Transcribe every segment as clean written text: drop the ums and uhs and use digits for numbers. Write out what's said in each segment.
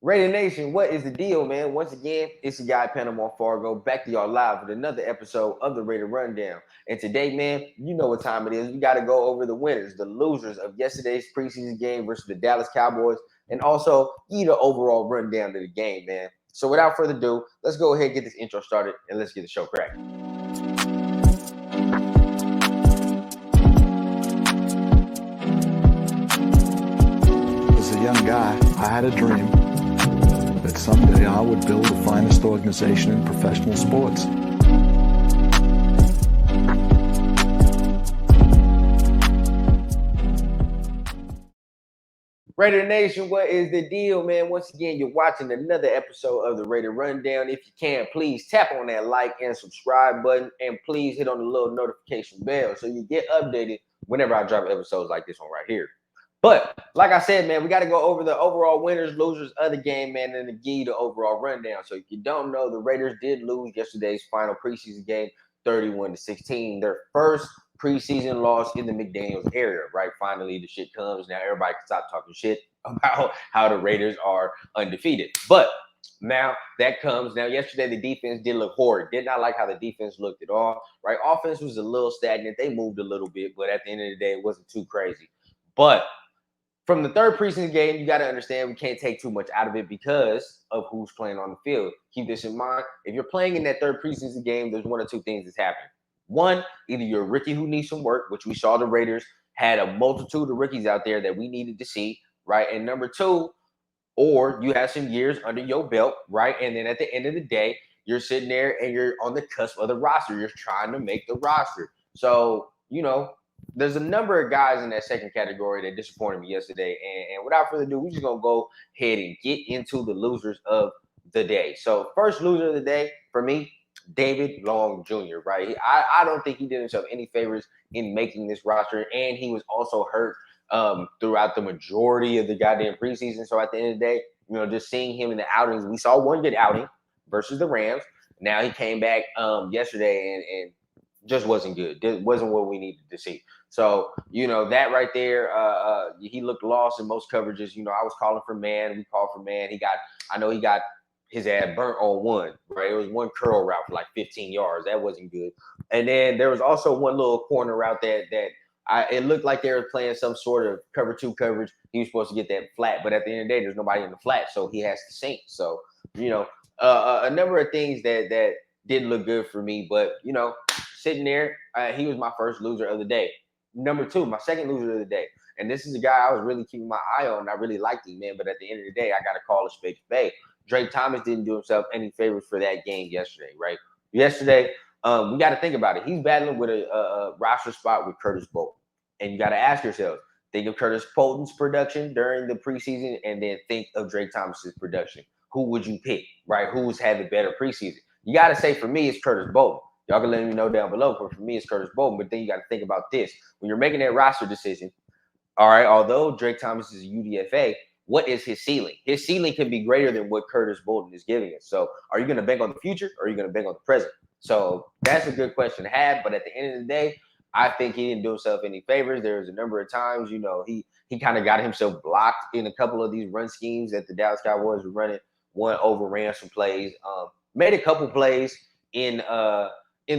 Raider Nation, what is the deal, man? Once again, it's your guy Panama Fargo back to y'all live with another episode of the Raider Rundown. And today, man, you know what time it is. We got to go over the winners, the losers of yesterday's preseason game versus the Dallas Cowboys, and also the overall rundown of the game, man. So without further ado, let's go ahead and get this intro started and let's get the show cracking. As a young guy, I had a dream that someday I would build the finest organization in professional sports. Raider Nation, what is the deal, man? Once again, you're watching another episode of the Raider Rundown. If you can, please tap on that like and subscribe button, and please hit on the little notification bell so you get updated whenever I drop episodes like this one right here. But like I said, man, we got to go over the overall winners, losers of the game, man, and give you the overall rundown. So if you don't know, the Raiders did lose yesterday's final preseason game, 31-16, their first preseason loss in the McDaniels area, right? Finally, the shit comes. Now everybody can stop talking shit about how the Raiders are undefeated. But now that comes. Now, yesterday, the defense did look horrid. Did not like how the defense looked at all, right? Offense was a little stagnant. They moved a little bit, but at the end of the day, it wasn't too crazy. But from the third preseason game, you got to understand we can't take too much out of it because of who's playing on the field. Keep this in mind. If you're playing in that third preseason game, there's one or two things that's happening. One, either you're a rookie who needs some work, which we saw the Raiders had a multitude of rookies out there that we needed to see, right? And number two, or you have some years under your belt, right? And then at the end of the day, you're sitting there and you're on the cusp of the roster. You're trying to make the roster. So, there's a number of guys in that second category that disappointed me yesterday. And without further ado, we're just going to go ahead and get into the losers of the day. So first loser of the day for me, David Long Jr., right? I don't think he did himself any favors in making this roster. And he was also hurt throughout the majority of the goddamn preseason. So at the end of the day, just seeing him in the outings, we saw one good outing versus the Rams. Now he came back yesterday and just wasn't good. It wasn't what we needed to see. So, that right there, he looked lost in most coverages. I was calling for man. We called for man. He got his ass burnt on one, right? It was one curl route for like 15 yards. That wasn't good. And then there was also one little corner route that it looked like they were playing some sort of cover two coverage. He was supposed to get that flat, but at the end of the day, there's nobody in the flat, so he has to sink. So, a number of things that didn't look good for me, but sitting there, he was my first loser of the day. Number two, my second loser of the day. And this is a guy I was really keeping my eye on. I really liked him, man. But at the end of the day, I got to call a spade a spade. Drake Thomas didn't do himself any favors for that game yesterday, right? Yesterday, we got to think about it. He's battling with a roster spot with Curtis Bolton. And you got to ask yourself, think of Curtis Bolton's production during the preseason and then think of Drake Thomas's production. Who would you pick, right? Who's had the better preseason? You got to say, for me, it's Curtis Bolton. Y'all can let me know down below. But for me, it's Curtis Bolton. But then you got to think about this. When you're making that roster decision, all right, although Drake Thomas is a UDFA, what is his ceiling? His ceiling can be greater than what Curtis Bolton is giving us. So are you going to bank on the future or are you going to bank on the present? So that's a good question to have. But at the end of the day, I think he didn't do himself any favors. There was a number of times, he kind of got himself blocked in a couple of these run schemes that the Dallas Cowboys were running. One overran some plays, made a couple plays in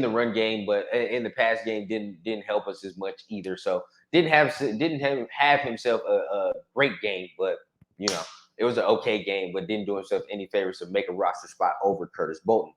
the run game, but in the pass game didn't help us as much either. So didn't have himself a great game, but it was an okay game, but didn't do himself any favors to make a roster spot over Curtis Bolton.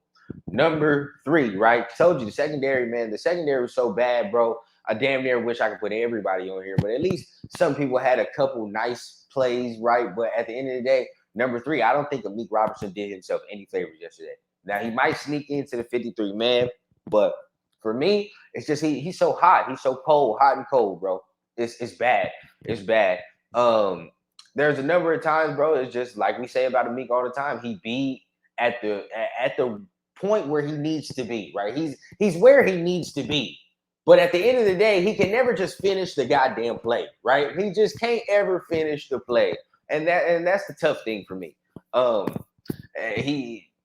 Number three, right? Told you the secondary, man. The secondary was so bad, bro. I damn near wish I could put everybody on here, but at least some people had a couple nice plays, right? But at the end of the day, number three, I don't think Amik Robertson did himself any favors yesterday. Now he might sneak into the 53 man. But for me, it's just he's so hot. He's so cold, hot and cold, bro. It's bad. It's bad. There's a number of times, bro. It's just like we say about Amik all the time. He be at the point where he needs to be, right? He's where he needs to be. But at the end of the day, he can never just finish the goddamn play, right? He just can't ever finish the play. And that's the tough thing for me.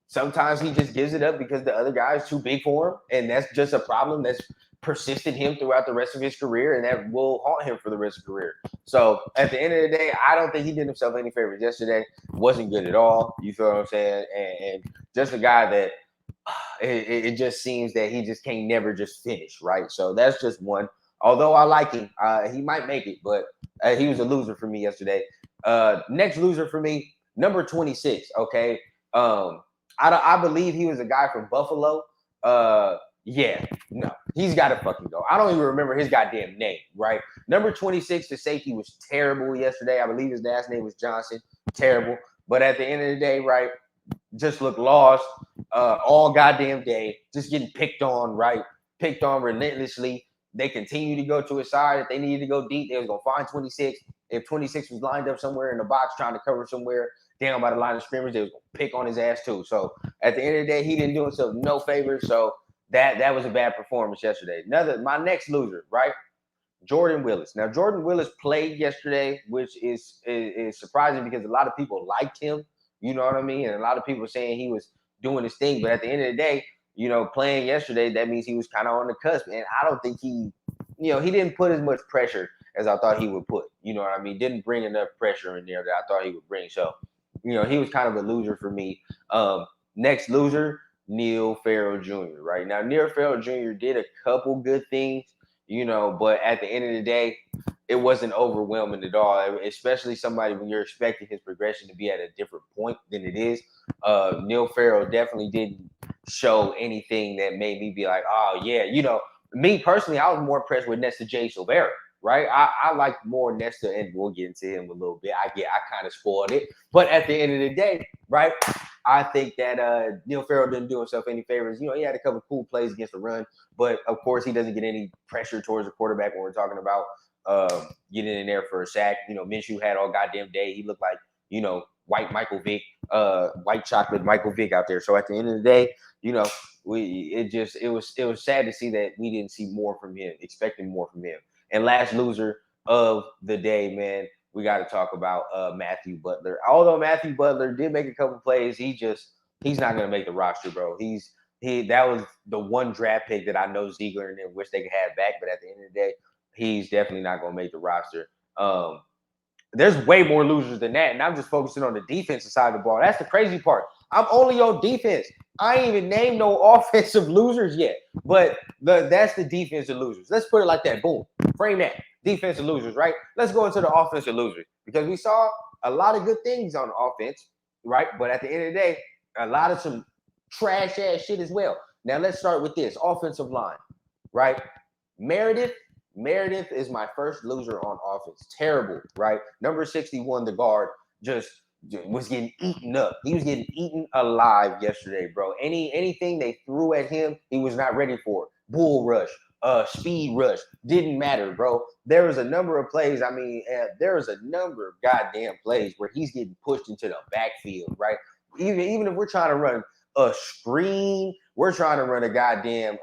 Sometimes he just gives it up because the other guy is too big for him, and that's just a problem that's persisted him throughout the rest of his career, and that will haunt him for the rest of his career. So at the end of the day, I don't think he did himself any favors yesterday. Wasn't good at all. You feel what I'm saying? And just a guy that it just seems that he just can't never just finish, right? So that's just one. Although I like him, he might make it, but he was a loser for me yesterday. Next loser for me, number 26. Okay, I believe he was a guy from Buffalo. Yeah, no, he's got to fucking go. I don't even remember his goddamn name, right? Number 26, the safety was terrible yesterday. I believe his last name was Johnson. Terrible. But at the end of the day, right, just looked lost all goddamn day, just getting picked on, right? Picked on relentlessly. They continue to go to his side. If they needed to go deep, they was going to find 26. If 26 was lined up somewhere in the box trying to cover somewhere down by the line of scrimmage, they was going to pick on his ass too. So at the end of the day, he didn't do himself no favors. So that was a bad performance yesterday. My next loser, right? Jordan Willis. Now, Jordan Willis played yesterday, which is surprising because a lot of people liked him. You know what I mean? And a lot of people saying he was doing his thing. But at the end of the day, playing yesterday, that means he was kind of on the cusp. And I don't think he didn't put as much pressure as I thought he would put. You know what I mean? Didn't bring enough pressure in there that I thought he would bring. So, he was kind of a loser for me. Next loser, Neil Farrell Jr., right? Now, Neil Farrell Jr. did a couple good things, but at the end of the day, it wasn't overwhelming at all, especially somebody when you're expecting his progression to be at a different point than it is. Neil Farrell definitely didn't show anything that made me be like, oh, yeah. Me personally, I was more impressed with Nesta J. Silvera, right? I like more Nesta, and we'll get into him a little bit. I kind of spoiled it. But at the end of the day, right, I think that Neil Farrell didn't do himself any favors. He had a couple cool plays against the run, but of course he doesn't get any pressure towards the quarterback when we're talking about getting in there for a sack. Minshew had all goddamn day. He looked like, white Michael Vick, white chocolate Michael Vick out there. So at the end of the day, it was sad to see that we didn't see more from him, expecting more from him. And last loser of the day, man, we got to talk about Matthew Butler. Although Matthew Butler did make a couple plays, he's not going to make the roster, bro. That was the one draft pick that I know Ziegler and them wish they could have back, but at the end of the day, he's definitely not going to make the roster. There's way more losers than that, and I'm just focusing on the defensive side of the ball. That's the crazy part. I'm only on defense. I ain't even named no offensive losers yet, but that's the defensive losers. Let's put it like that. Boom. Frame that. Defensive losers, right? Let's go into the offensive losers because we saw a lot of good things on offense, right? But at the end of the day, a lot of some trash ass shit as well. Now let's start with this offensive line, right? Meredith is my first loser on offense. Terrible, right? Number 61, the guard, just was getting eaten up. He was getting eaten alive yesterday, bro. Anything they threw at him, he was not ready for. Bull rush, speed rush, didn't matter, bro. There was a number of plays. I mean, there was a number of goddamn plays where he's getting pushed into the backfield, right? Even if we're trying to run a screen, we're trying to run a goddamn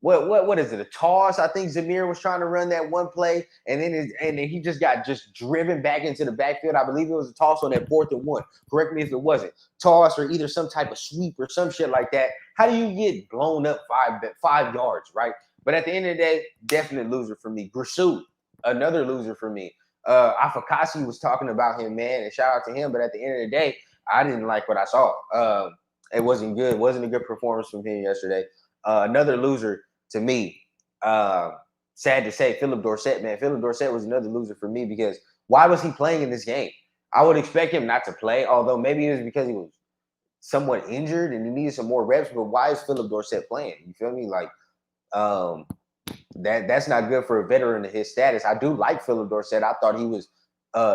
what is it? A toss? I think Zamir was trying to run that one play, and then he just got driven back into the backfield. I believe it was a toss on that 4th and 1. Correct me if it wasn't. Toss or either some type of sweep or some shit like that. How do you get blown up 5 yards, right? But at the end of the day, definite loser for me. Grisou, another loser for me. Afakasi was talking about him, man, and shout out to him. But at the end of the day, I didn't like what I saw. It wasn't good. It wasn't a good performance from him yesterday. Another loser to me, sad to say, Philip Dorsett, man. Philip Dorsett was another loser for me because why was he playing in this game? I would expect him not to play, although maybe it was because he was somewhat injured and he needed some more reps. But why is Philip Dorsett playing? You feel me? Like, that's not good for a veteran of his status. I do like Philip Dorsett. I thought he was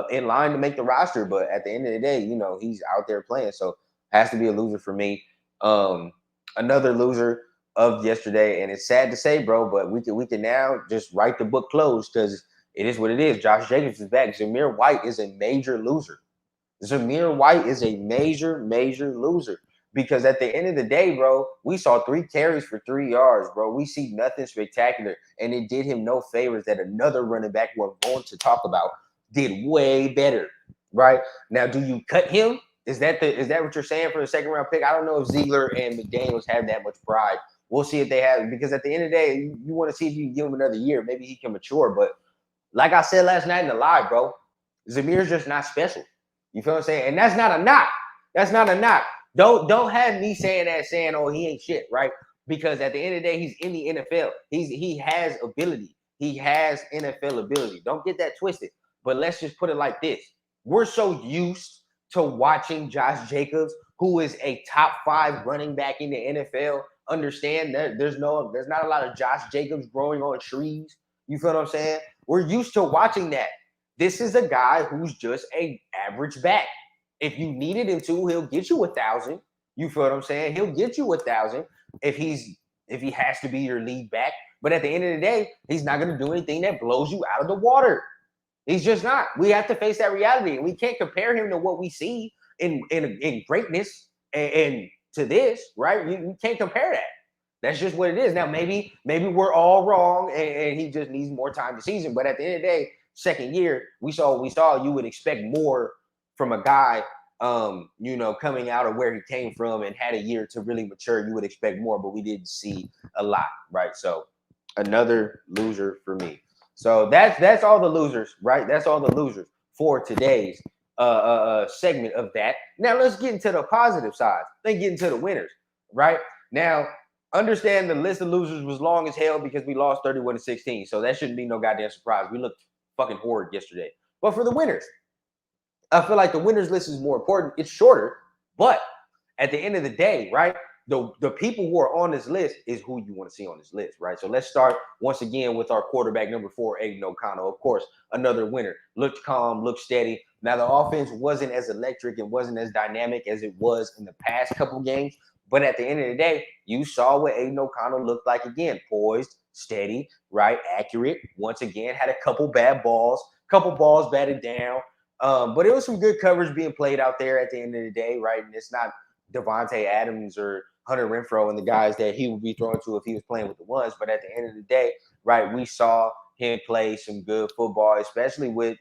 in line to make the roster, but at the end of the day, he's out there playing, so has to be a loser for me. Another loser of yesterday, and it's sad to say, bro, but we can now just write the book closed because it is what it is. Josh Jacobs is back. Zamir White is a major loser. Zamir White is a major loser because at the end of the day, bro, we saw 3 carries for 3 yards, bro. We see nothing spectacular, and it did him no favors that another running back we're going to talk about did way better, right? Now, do you cut him? Is that what you're saying for the 2nd round pick? I don't know if Ziegler and McDaniels have that much pride We'll see if they have, because at the end of the day, you want to see if you can give him another year. Maybe he can mature. But like I said last night in the live, bro, Zamir's just not special. You feel what I'm saying? And that's not a knock. That's not a knock. Don't have me saying, oh, he ain't shit, right? Because at the end of the day, he's in the NFL. He has ability. He has NFL ability. Don't get that twisted. But let's just put it like this. We're so used to watching Josh Jacobs, who is a top 5 running back in the NFL. Understand that there's not a lot of Josh Jacobs growing on trees. You feel what I'm saying? We're used to watching that. This is a guy who's just an average back. If you needed him to, he'll get you 1,000. You feel what I'm saying? He'll get you 1,000 if he has to be your lead back. But at the end of the day, he's not going to do anything that blows you out of the water. He's just not. We have to face that reality. And we can't compare him to what we see in greatness and to this, right? You can't compare that. That's just what it is. Now, maybe we're all wrong and he just needs more time this season. But at the end of the day, second year, we saw you would expect more from a guy, coming out of where he came from and had a year to really mature. You would expect more, but we didn't see a lot, right? So another loser for me. So that's all the losers, right? That's all the losers for today's segment of that. Now let's get into the positive side. Then get into the winners, right? Now, understand the list of losers was long as hell because we lost 31-16. So that shouldn't be no goddamn surprise. We looked fucking horrid yesterday. But for the winners, I feel like the winners list is more important. It's shorter, but at the end of the day, right? The people who are on this list is who you want to see on this list, right? So let's start once again with our quarterback number 4, Aiden O'Connell. Of course, another winner. Looked calm, looked steady. Now the offense wasn't as electric and wasn't as dynamic as it was in the past couple games, but at the end of the day, you saw what Aiden O'Connell looked like again. Poised, steady, right? Accurate. Once again, had a couple bad balls, couple balls batted down. But it was some good coverage being played out there at the end of the day, right? And it's not Devontae Adams or Hunter Renfrow and the guys that he would be throwing to if he was playing with the ones. But at the end of the day, right, we saw him play some good football, especially with,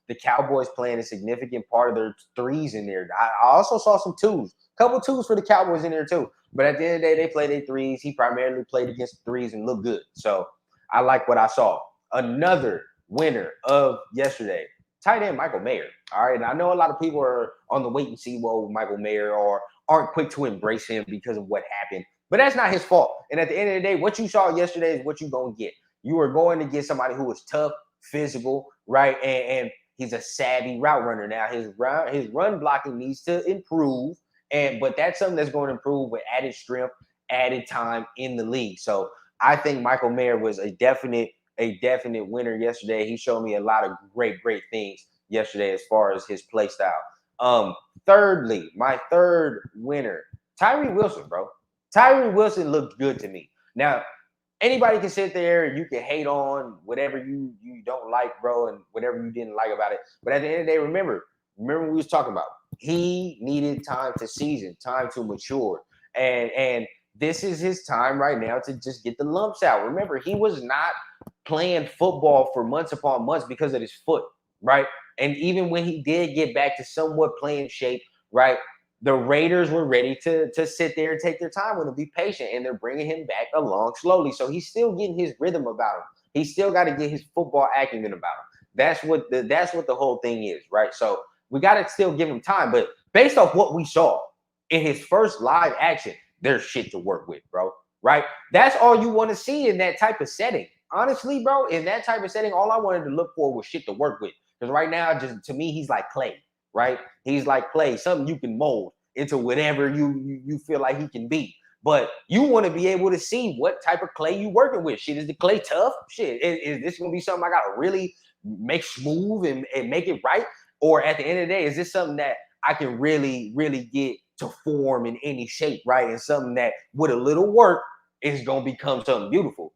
the Cowboys playing a significant part of their threes in there. I also saw some twos, couple twos for the Cowboys in there too. But at the end of the day, they played their threes. He primarily played against threes and looked good. So I like what I saw. Another winner of yesterday, tight end Michael Mayer. All right. And I know a lot of people are on the wait and see with Michael Mayer or aren't quick to embrace him because of what happened. But that's not his fault. And at the end of the day, what you saw yesterday is what you're going to get. You are going to get somebody who is tough, physical, right? And he's a savvy route runner. Now, his run blocking needs to improve. But that's something that's going to improve with added strength, added time in the league. So I think Michael Mayer was a definite winner yesterday. He showed me a lot of great things yesterday as far as his play style. Thirdly, my third winner, Tyree Wilson, bro. Tyree Wilson looked good to me. Now, anybody can sit there, you can hate on whatever you don't like, bro, and whatever you didn't like about it. But at the end of the day, remember what we was talking about. He needed time to season, time to mature. And this is his time right now to just get the lumps out. Remember, he was not playing football for months upon months because of his foot, right? And even when he did get back to somewhat playing shape, right, the Raiders were ready to sit there and take their time with him, be patient, and they're bringing him back along slowly. So he's still getting his rhythm about him. He's still got to get his football acumen about him. That's what the whole thing is, right? So we got to still give him time. But based off what we saw in his first live action, there's shit to work with, bro, right? That's all you want to see in that type of setting. Honestly, bro, in that type of setting, all I wanted to look for was shit to work with. Because right now, just to me, he's like clay, right? He's like clay, something you can mold into whatever you feel like he can be. But you want to be able to see what type of clay you working with. Shit, is the clay tough? Shit, is this going to be something I got to really make smooth and make it right? Or at the end of the day, is this something that I can really get to form in any shape, right? And something that with a little work is going to become something beautiful.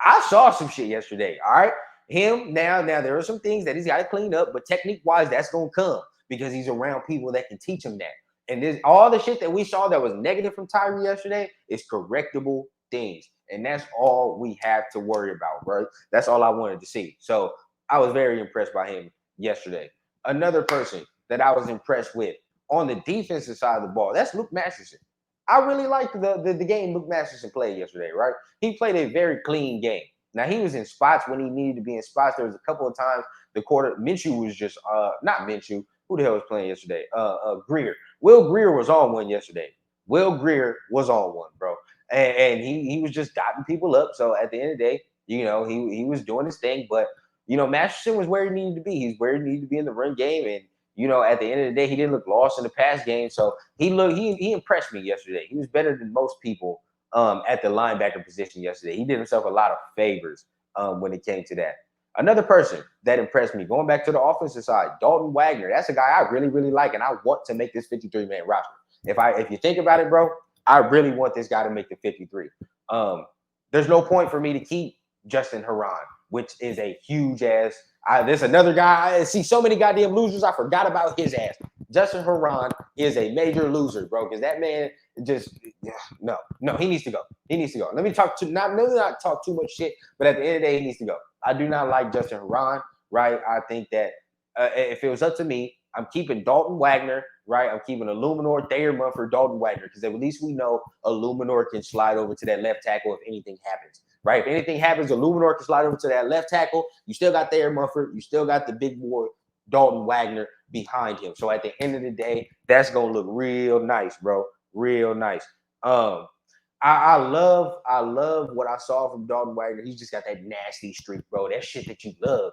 I saw some shit yesterday, all right? Now there are some things that he's got to clean up, but technique-wise, that's going to come because he's around people that can teach him that. And this all the shit that we saw that was negative from Tyree yesterday is correctable things. And that's all we have to worry about, right? That's all I wanted to see. So I was very impressed by him yesterday. Another person that I was impressed with on the defensive side of the ball, that's Luke Masterson. I really liked the game Luke Masterson played yesterday, right? He played a very clean game. Now, he was in spots when he needed to be in spots. There was a couple of times the quarter, Minshew was just, not Minshew, who the hell was playing yesterday? Greer. Will Greer was on one yesterday. Will Greer was on one, bro. And he was just dotting people up. So at the end of the day, he was doing his thing. But, Masterson was where he needed to be. He's where he needed to be in the run game. And, at the end of the day, he didn't look lost in the pass game. So he impressed me yesterday. He was better than most people at the linebacker position yesterday. He did himself a lot of favors when it came to that. Another person that impressed me, going back to the offensive side, Dalton Wagner. That's a guy I really, really like, and I want to make this 53-man roster. If you think about it, bro, I really want this guy to make the 53. There's no point for me to keep Justin Herron, which is a huge ass. There's another guy. I see so many goddamn losers. I forgot about his ass. Justin Herron is a major loser, bro, because that man just no, he needs to go. He needs to go. Let me talk to not talk too much shit, but at the end of the day, he needs to go. I do not like Justin Herron, right? I think that if it was up to me, I'm keeping Dalton Wagner, right? I'm keeping Illuminor, Thayer Munford, Dalton Wagner, because at least we know Illuminor can slide over to that left tackle if anything happens, right? If anything happens, Illuminor can slide over to that left tackle. You still got Thayer Munford. You still got the big boy Dalton Wagner behind him. So at the end of the day, that's going to look real nice, bro. Real nice. I love what I saw from Dalton Wagner. He's just got that nasty streak, bro. That shit that you love.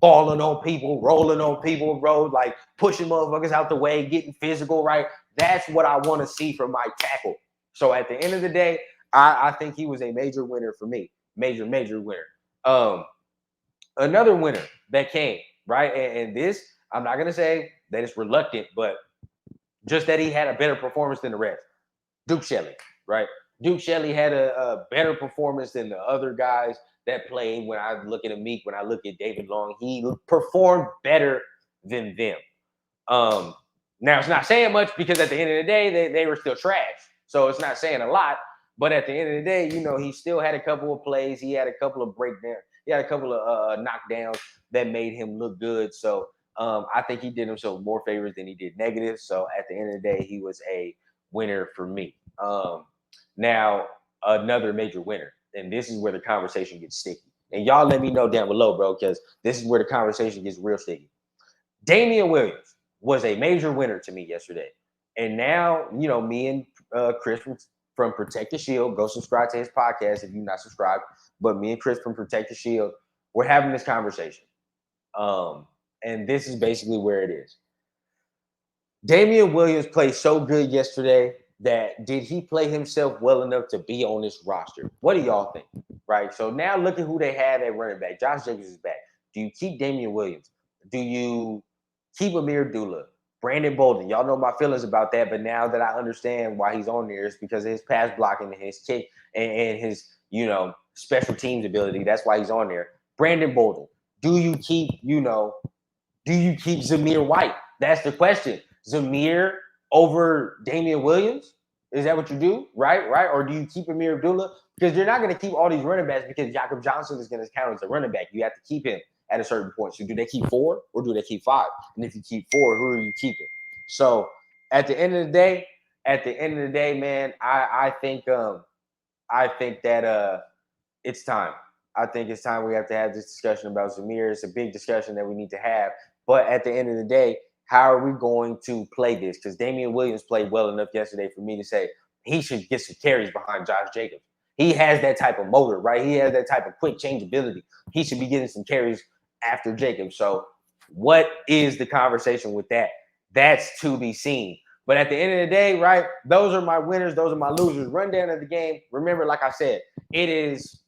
Falling on people, rolling on people, bro, like pushing motherfuckers out the way, getting physical, right? That's what I want to see from my tackle. So at the end of the day, I think he was a major winner for me. Major winner. Another winner that came, right? And this, I'm not going to say that it's reluctant, but just that he had a better performance than the rest. Duke Shelley, right? Duke Shelley had a better performance than the other guys that played. When I look at Meek, when I look at David Long, he performed better than them. Now, it's not saying much because at the end of the day, they were still trash. So it's not saying a lot. But at the end of the day, he still had a couple of plays. He had a couple of breakdowns. He had a couple of knockdowns that made him look good. So I think he did himself more favors than he did negatives. So at the end of the day, he was a winner for me. Now, another major winner, and this is where the conversation gets sticky. And y'all let me know down below, bro, because this is where the conversation gets real sticky. Damian Williams was a major winner to me yesterday. And now, me and Chris from Protect the Shield, go subscribe to his podcast if you're not subscribed. But me and Chris from Protect the Shield, we're having this conversation. And this is basically where it is. Damian Williams played so good yesterday that did he play himself well enough to be on this roster? What do y'all think? Right. So now look at who they have at running back. Josh Jacobs is back. Do you keep Damian Williams? Do you keep Amir Abdullah? Brandon Bolden? Y'all know my feelings about that, but now that I understand why he's on there, it's because of his pass blocking and his kick and his, special teams ability. That's why he's on there. Brandon Bolden. Do you keep Zamir White? That's the question. Zamir over Damian Williams? Is that what you do? Right? Or do you keep Amir Abdullah? Because you're not going to keep all these running backs because Jakob Johnson is going to count as a running back. You have to keep him at a certain point. So do they keep 4 or do they keep 5? And if you keep 4, who are you keeping? So at the end of the day, man, I think that it's time. I think it's time we have to have this discussion about Zamir. It's a big discussion that we need to have. But at the end of the day, how are we going to play this? Because Damian Williams played well enough yesterday for me to say he should get some carries behind Josh Jacobs. He has that type of motor, right? He has that type of quick change ability. He should be getting some carries after Jacobs. So what is the conversation with that? That's to be seen. But at the end of the day, right, those are my winners. Those are my losers. Rundown of the game. Remember, like I said, it is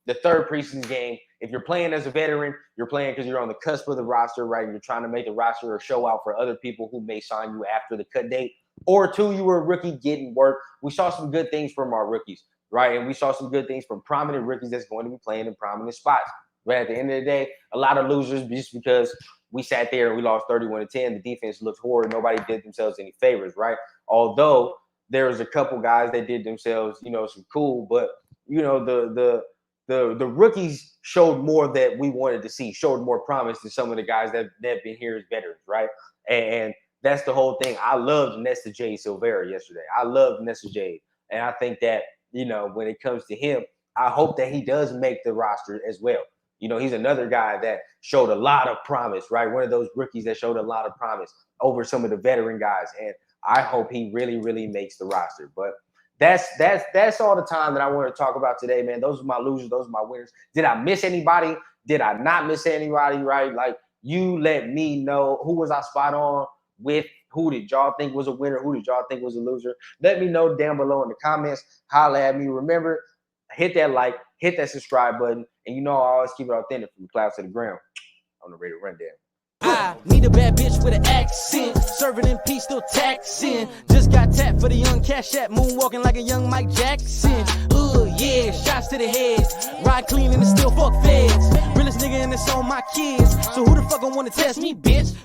the third preseason game. If you're playing as a veteran, you're playing because you're on the cusp of the roster, right? You're trying to make the roster or show out for other people who may sign you after the cut date. Or 2, you were a rookie getting work. We saw some good things from our rookies, right? And we saw some good things from prominent rookies that's going to be playing in prominent spots. But at the end of the day, a lot of losers just because we sat there and we lost 31-10. The defense looked horrid. Nobody did themselves any favors, right? Although there was a couple guys that did themselves, some cool, but the rookies showed more that we wanted to see, showed more promise than some of the guys that have been here as veterans, right? And that's the whole thing. I loved Nesta J. Silvera yesterday. I loved Nesta J. And I think that, you know, when it comes to him, I hope that he does make the roster as well. You know, he's another guy that showed a lot of promise, right? One of those rookies that showed a lot of promise over some of the veteran guys. And I hope he really, really makes the roster. But that's all the time that I want to talk about today, man. Those are my losers. Those are my winners. Did I miss anybody? Did I not miss anybody, right? Like, you let me know, who was I spot on with? Who did y'all think was a winner? Who did y'all think was a loser? Let me know down below in the comments. Holla at me. Remember, hit that like, hit that subscribe button. And you know I always keep it authentic from the clouds to the ground on the Raider Rundown. I need a bad bitch with an accent, serving in peace, still taxing. Just got tapped for the young Cash App, moonwalking like a young Mike Jackson. Yeah, shots to the head, ride clean and still fuck feds. Realest nigga and it's on my kids, so who the fuck gon' wanna test me, bitch?